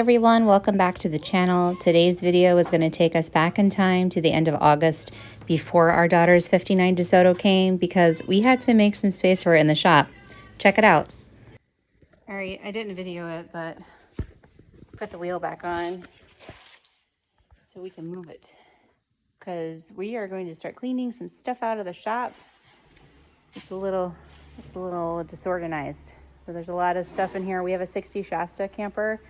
everyone, welcome back to the channel. Today's video is going to take us back in time to the end of August before our daughter's 59 DeSoto came because we had to make some space for her in the shop. Check it out. All right, I didn't video it, but put the wheel back on so we can move it because we are going to start cleaning some stuff out of the shop. It's a little disorganized. So there's a lot of stuff in here. We have a 60 Shasta camper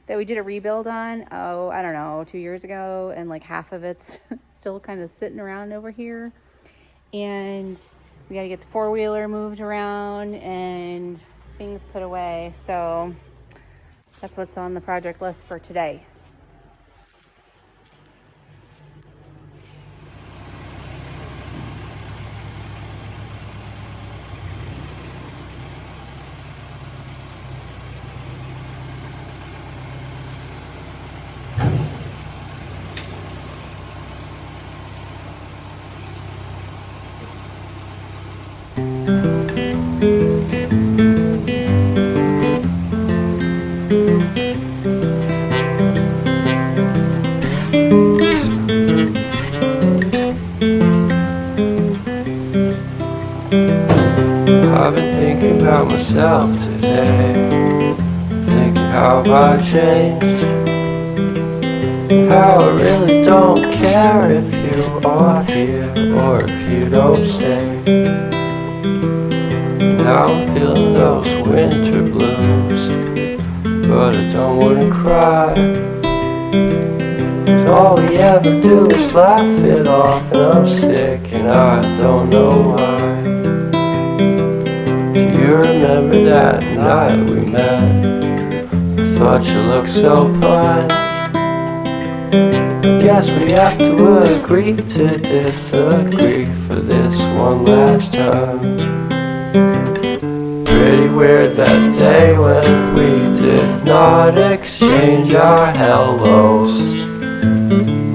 that we did a rebuild on, I don't know, 2 years ago, and like half of it's still kind of sitting around over here. And we got to get the four-wheeler moved around and things put away. So that's what's on the project list for today. I've been thinking about myself today, thinking how I changed, how I really don't care if you are here or if you don't stay. Now I'm feeling those winter blues, but I don't wanna cry. 'Cause all we ever do is laugh it off, and I'm sick and I don't know why. You remember that night we met? I thought you looked so fine. Guess we have to agree to disagree for this one last time. Pretty weird that day when we did not exchange our hellos.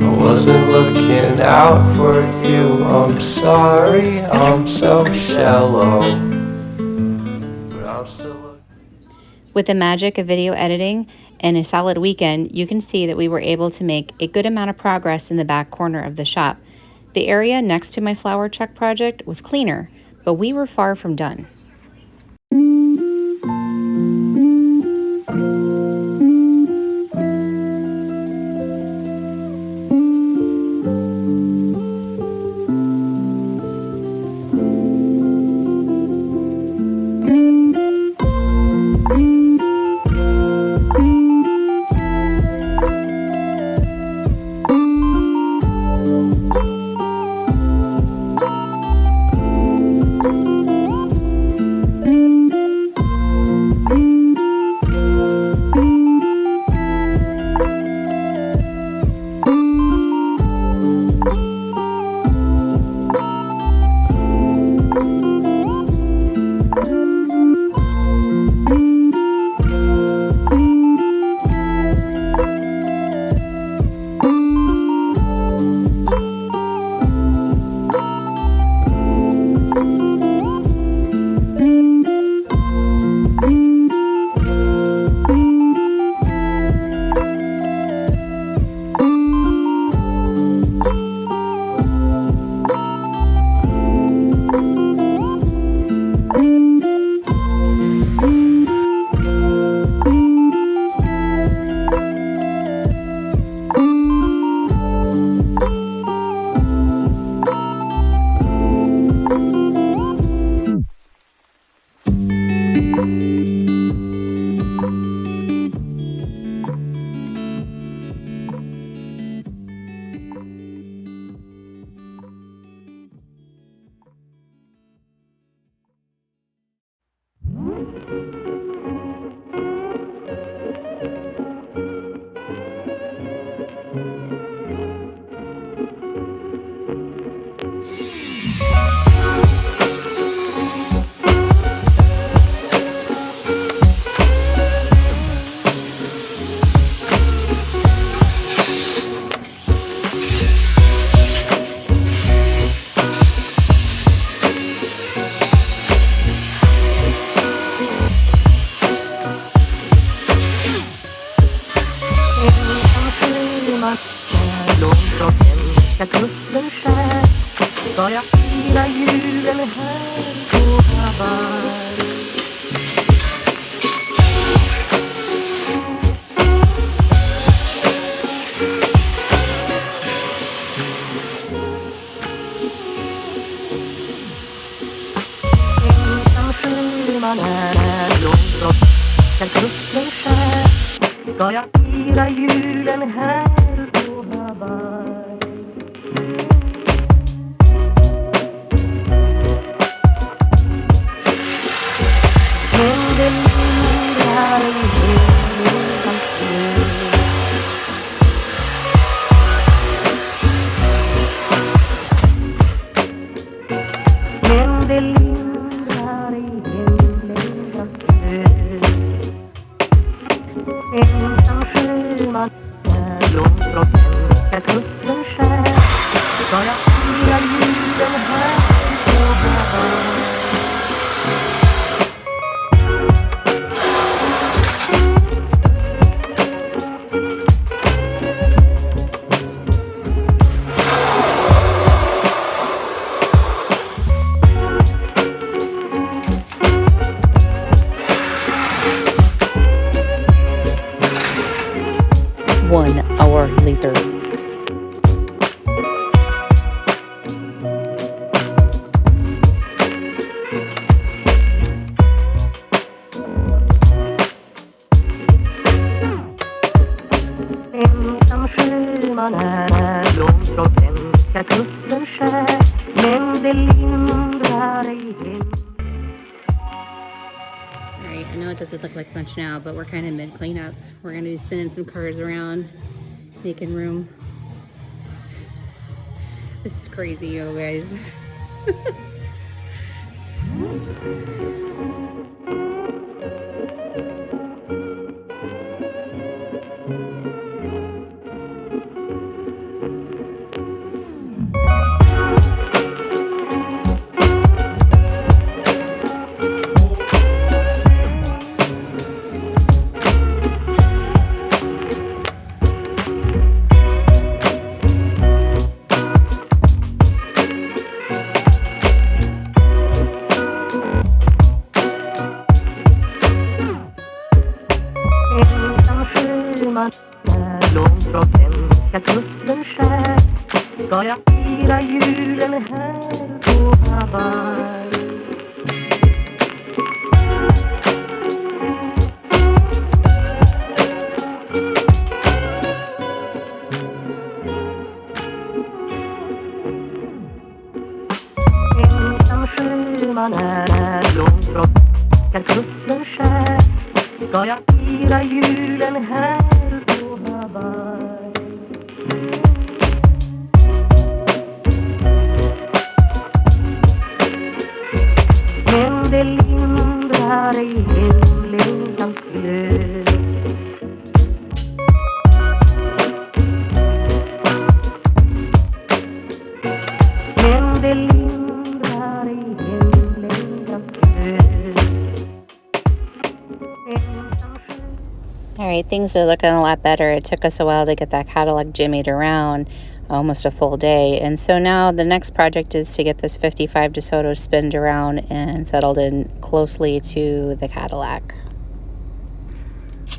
I wasn't looking out for you, I'm sorry, I'm so shallow. With the magic of video editing and a solid weekend, you can see that we were able to make a good amount of progress in the back corner of the shop. The area next to my flower truck project was cleaner, but we were far from done. Ska jag fira julen här på Hawaii? Men det lindrar i himlen snö. Men det lindrar i himlen snö. Ensam sjöman är långt från svenska kusten skär. Ska jag fira julen här på Hawaii? One hour later. Ensam sjöman är långt från svenska kusten skär. Men det lindrar i himlen. Alright, I know it doesn't look like much now, but we're kind of mid-cleanup. We're going to be spinning some cars around, making room. This is crazy, you guys. Ensam sjöman är långt från svenska kusten skär. Ska jag fira julen här på Hawaii? Ensam sjöman är långt från svenska kusten skär. Ska jag fira julen här på Hawaii? Men det lindrar i himlens glöd. Men det lindrar i himlens glöd. All right, things are looking a lot better. It took us a while to get that Cadillac jimmied around, almost a full day. And so now the next project is to get this 55 DeSoto spinned around and settled in closely to the Cadillac.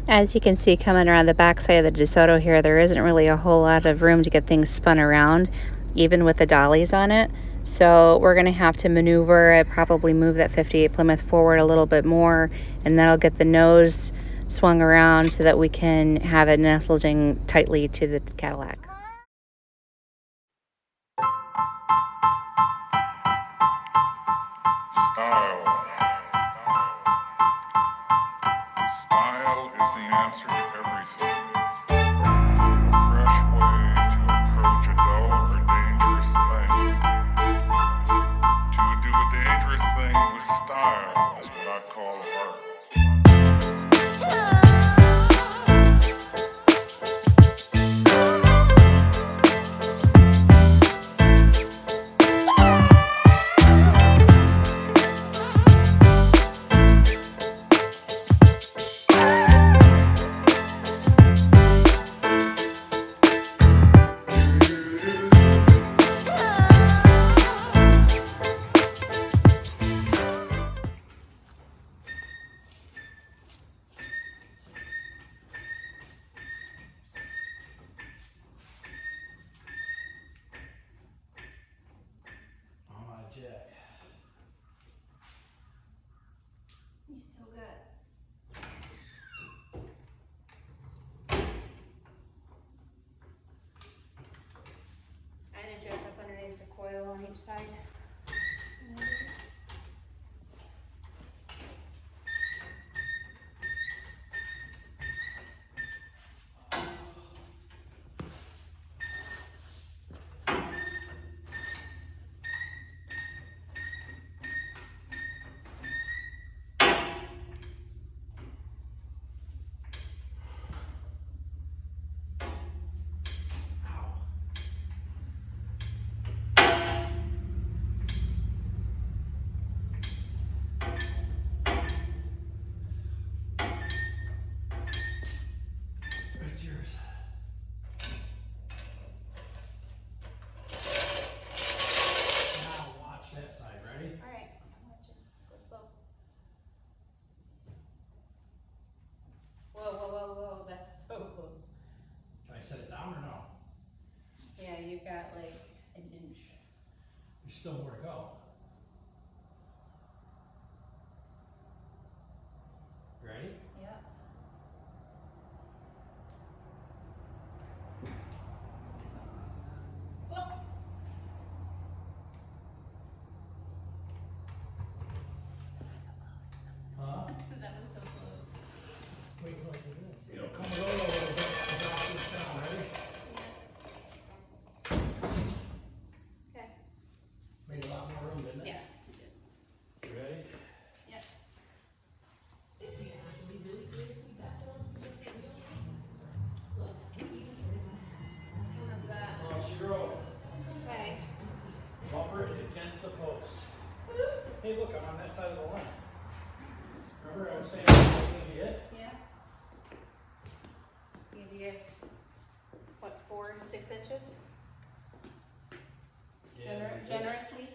As you can see, coming around the back side of the DeSoto here, there isn't really a whole lot of room to get things spun around, even with the dollies on it. So we're going to have to maneuver. I probably move that 58 Plymouth forward a little bit more, and that'll get the nose swung around so that we can have it nestling tightly to the Cadillac. Style. Style is the answer to everything. A fresh way to approach a dull or dangerous thing. To do a dangerous thing with style is what I call art. side. It's yours. Now watch that side. Ready? All right, I'm watching. Go slow. Whoa, whoa, whoa, whoa, that's so close. Can I set it down or no? Yeah, you've got like an inch. There's still more to go. Ready? Yep. Huh? That was so close. Wait till I do this. It'll come over a little bit and drop this down. Ready? Okay. Made a lot more room, didn't it? Yeah. You ready? Yep. That's all she wrote. Okay. Bumper is against the post. Hey, look, I'm on that side of the line. Remember I was saying that was going to be it? Yeah. Give you, what, 4 to 6 inches? Generously?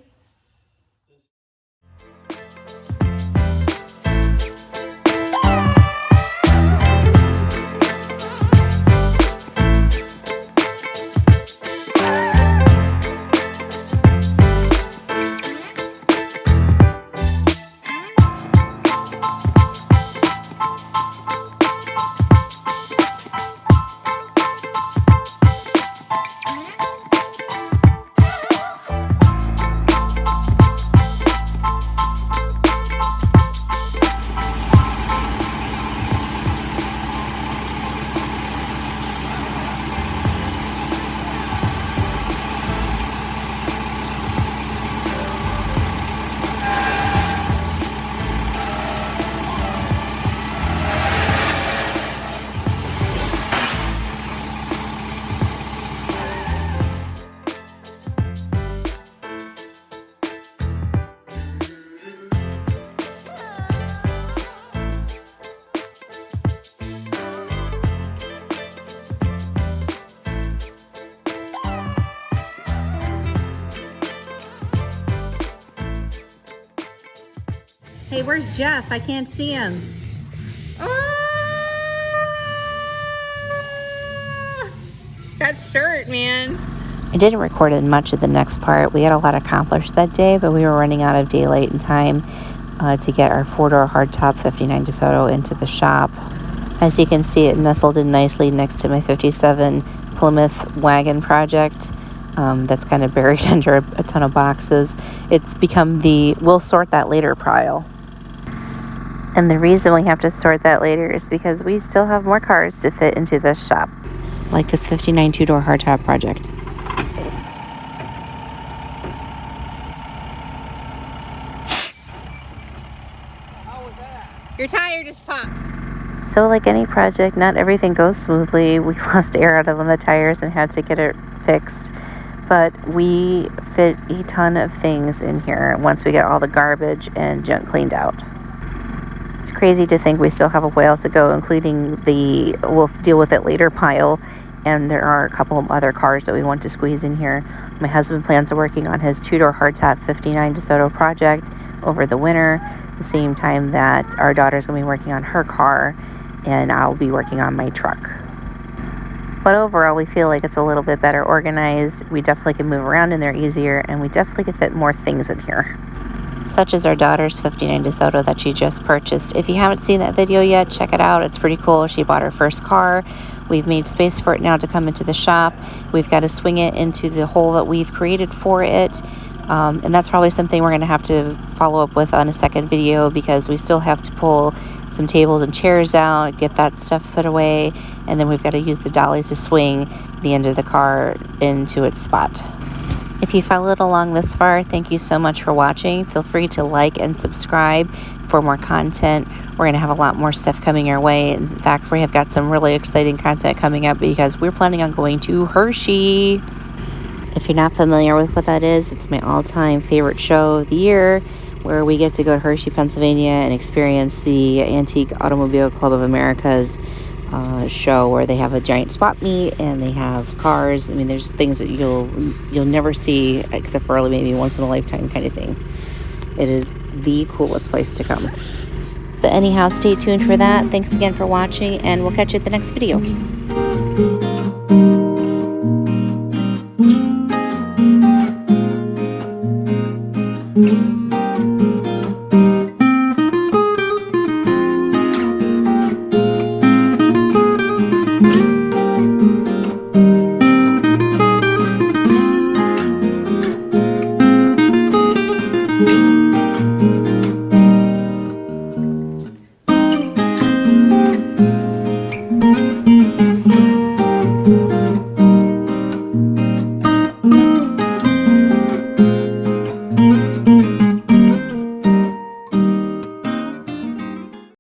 Hey, where's Jeff? I can't see him. That shirt, man. I didn't record in much of the next part. We had a lot accomplished that day, but we were running out of daylight and time to get our 4-door hardtop 59 DeSoto into the shop. As you can see, it nestled in nicely next to my 57 Plymouth wagon project. That's kind of buried under a ton of boxes. It's become the we'll sort that later pile. And the reason we have to sort that later is because we still have more cars to fit into this shop, like this 59 2-door hardtop project. Your tire just popped. So like any project, not everything goes smoothly. We lost air out of one of the tires and had to get it fixed. But we fit a ton of things in here once we get all the garbage and junk cleaned out. It's crazy to think we still have a while to go, including the we'll deal with it later pile. And there are a couple of other cars that we want to squeeze in here. My husband plans on working on his 2-door hardtop 59 DeSoto project over the winter, the same time that our daughter's going to be working on her car, and I'll be working on my truck. But overall, we feel like it's a little bit better organized. We definitely can move around in there easier, and we definitely can fit more things in here, such as our daughter's 59 DeSoto that she just purchased. If you haven't seen that video yet, check it out. It's pretty cool. She bought her first car. We've made space for it now to come into the shop. We've got to swing it into the hole that we've created for it. And that's probably something we're going to have to follow up with on a second video, because we still have to pull some tables and chairs out, get that stuff put away, and then we've got to use the dollies to swing the end of the car into its spot. If you followed along this far, thank you so much for watching. Feel free to like and subscribe for more content. We're going to have a lot more stuff coming your way. In fact, we have got some really exciting content coming up because we're planning on going to Hershey. If you're not familiar with what that is, it's my all-time favorite show of the year, where we get to go to Hershey, Pennsylvania and experience the Antique Automobile Club of America's show, where they have a giant swap meet and they have cars. I mean, there's things that you'll never see except for maybe once in a lifetime kind of thing. It is the coolest place to come. But anyhow, stay tuned for that. Thanks again for watching, and we'll catch you at the next video.